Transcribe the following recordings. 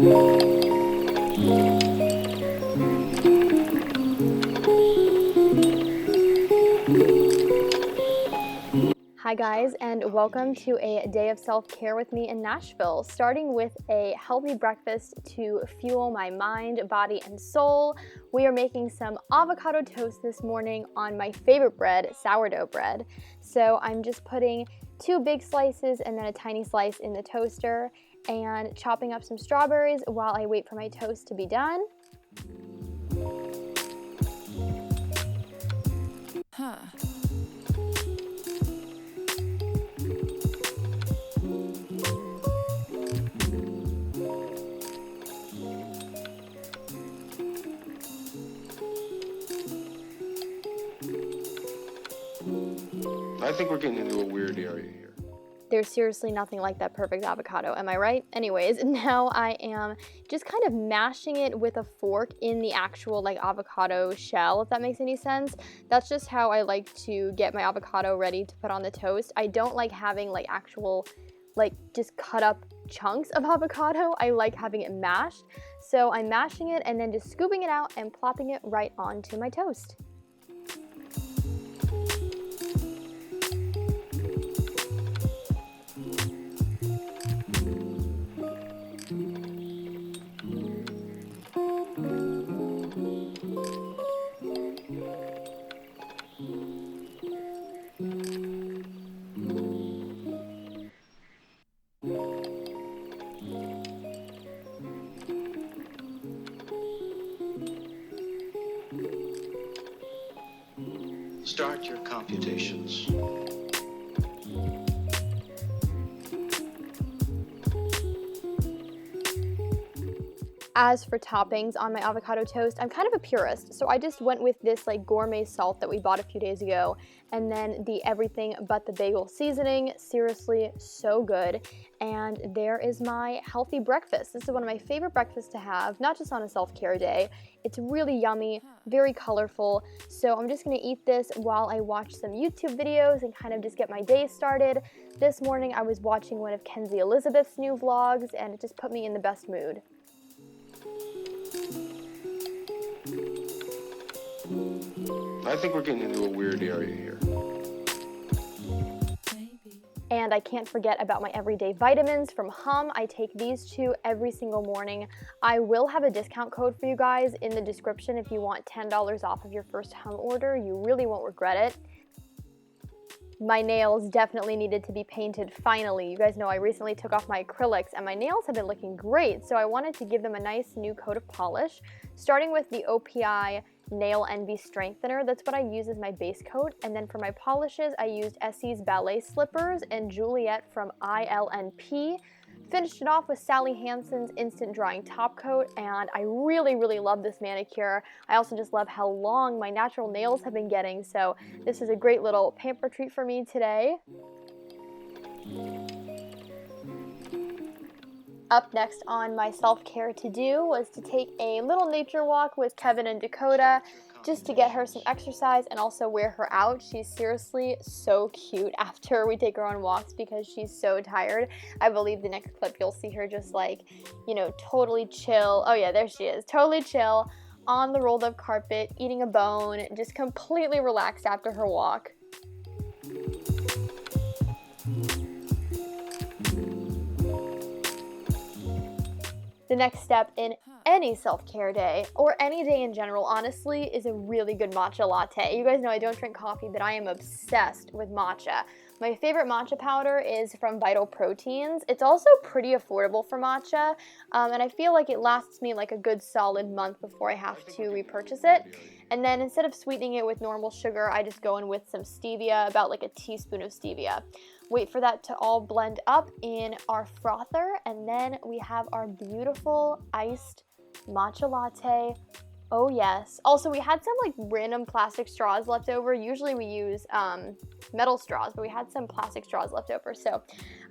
Hi guys, and welcome to a day of self-care with me in Nashville, starting with a healthy breakfast to fuel my mind, body, and soul. We are making some avocado toast this morning on my favorite bread, sourdough bread. So I'm just putting 2 big slices and then a tiny slice in the toaster and chopping up some strawberries while I wait for my toast to be done. I think we're getting into a weird area here. There's seriously nothing like that perfect avocado, am I right? Anyways, now I am just kind of mashing it with a fork in the actual like avocado shell, if that makes any sense. That's just how I like to get my avocado ready to put on the toast. I don't like having like actual just cut up chunks of avocado. I like having it mashed. So I'm mashing it and then just scooping it out and plopping it right onto my toast. Start your computations. As for toppings on my avocado toast, I'm kind of a purist, so I just went with this like gourmet salt that we bought a few days ago, and then the everything but the bagel seasoning. Seriously, so good. And there is my healthy breakfast. This is one of my favorite breakfasts to have, not just on a self-care day. It's really yummy, very colorful, so I'm just gonna eat this while I watch some YouTube videos and kind of just get my day started. This morning I was watching one of Kenzie Elizabeth's new vlogs, and it just put me in the best mood. I think we're getting into a weird area here. And I can't forget about my everyday vitamins from Hum. I take these 2 every single morning. I will have a discount code for you guys in the description if you want $10 off of your first Hum order. You really won't regret it. My nails definitely needed to be painted finally. You guys know I recently took off my acrylics and my nails have been looking great, so I wanted to give them a nice new coat of polish, starting with the OPI Nail Envy Strengthener. That's what I use as my base coat, and then for my polishes I used Essie's Ballet Slippers and Juliet from ILNP. Finished it off with Sally Hansen's Instant Drying Top Coat, and I really love this manicure. I also just love how long my natural nails have been getting, so this is a great little pamper treat for me today. Up next on my self-care to-do was to take a little nature walk with Kevin and Dakota, just to get her some exercise and also wear her out. She's seriously so cute after we take her on walks because she's so tired. I believe the next clip you'll see her just like, totally chill. Oh yeah, there she is. Totally chill on the rolled up carpet, eating a bone, just completely relaxed after her walk. The next step in any self-care day, or any day in general, honestly, is a really good matcha latte. You guys know I don't drink coffee, but I am obsessed with matcha. My favorite matcha powder is from Vital Proteins. It's also pretty affordable for matcha, and I feel like it lasts me like a good solid month before I have to repurchase it. And then instead of sweetening it with normal sugar, I just go in with some stevia, about like a teaspoon of stevia. Wait for that to all blend up in our frother, and then we have our beautiful iced matcha latte. Oh yes. Also, we had some like random plastic straws left over. Usually we use metal straws, but we had some plastic straws left over, so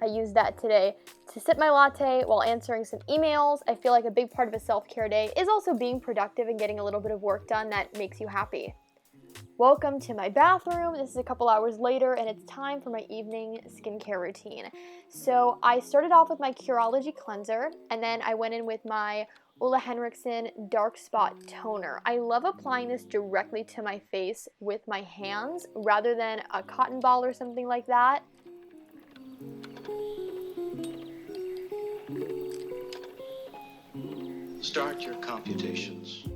I used that today to sip my latte while answering some emails. I feel like a big part of a self-care day is also being productive and getting a little bit of work done that makes you happy. Welcome to my bathroom. This is a couple hours later and it's time for my evening skincare routine. So I started off with my Curology cleanser and then I went in with my Ole Henriksen Dark Spot Toner. I love applying this directly to my face with my hands rather than a cotton ball or something like that. Start your computations.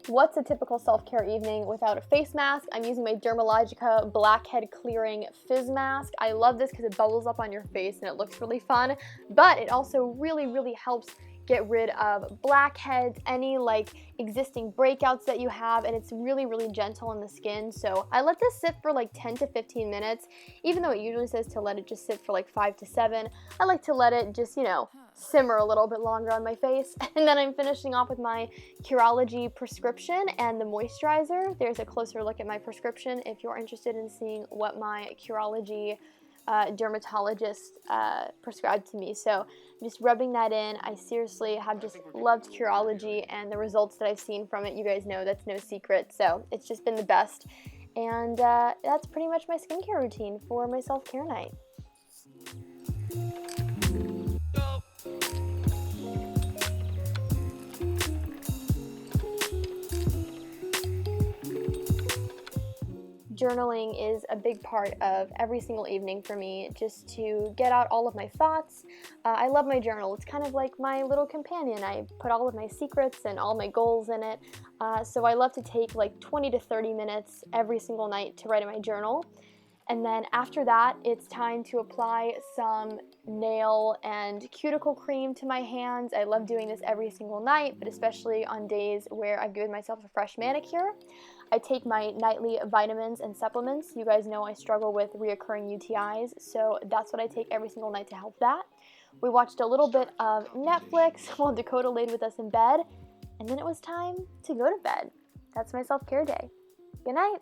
What's a typical self-care evening without a face mask? I'm using my Dermalogica Blackhead Clearing Fizz Mask. I love this because it bubbles up on your face and it looks really fun, but it also really helps get rid of blackheads, any like existing breakouts that you have, and it's really gentle on the skin. So I let this sit for like 10 to 15 minutes, even though it usually says to let it just sit for like 5 to 7. I like to let it just, simmer a little bit longer on my face. And then I'm finishing off with my Curology prescription and the moisturizer. There's a closer look at my prescription if you're interested in seeing what my Curology dermatologist prescribed to me. So I'm just rubbing that in. I seriously have just loved Curology and the results that I've seen from it. You guys know that's no secret. So it's just been the best. And that's pretty much my skincare routine for my self-care night. Journaling is a big part of every single evening for me, just to get out all of my thoughts. I love my journal. It's kind of like my little companion. I put all of my secrets and all my goals in it. So I love to take like 20 to 30 minutes every single night to write in my journal. And then after that, it's time to apply some nail and cuticle cream to my hands. I love doing this every single night, but especially on days where I've given myself a fresh manicure. I take my nightly vitamins and supplements. You guys know I struggle with reoccurring UTIs, so that's what I take every single night to help that. We watched a little bit of Netflix while Dakota laid with us in bed, and then it was time to go to bed. That's my self-care day. Good night.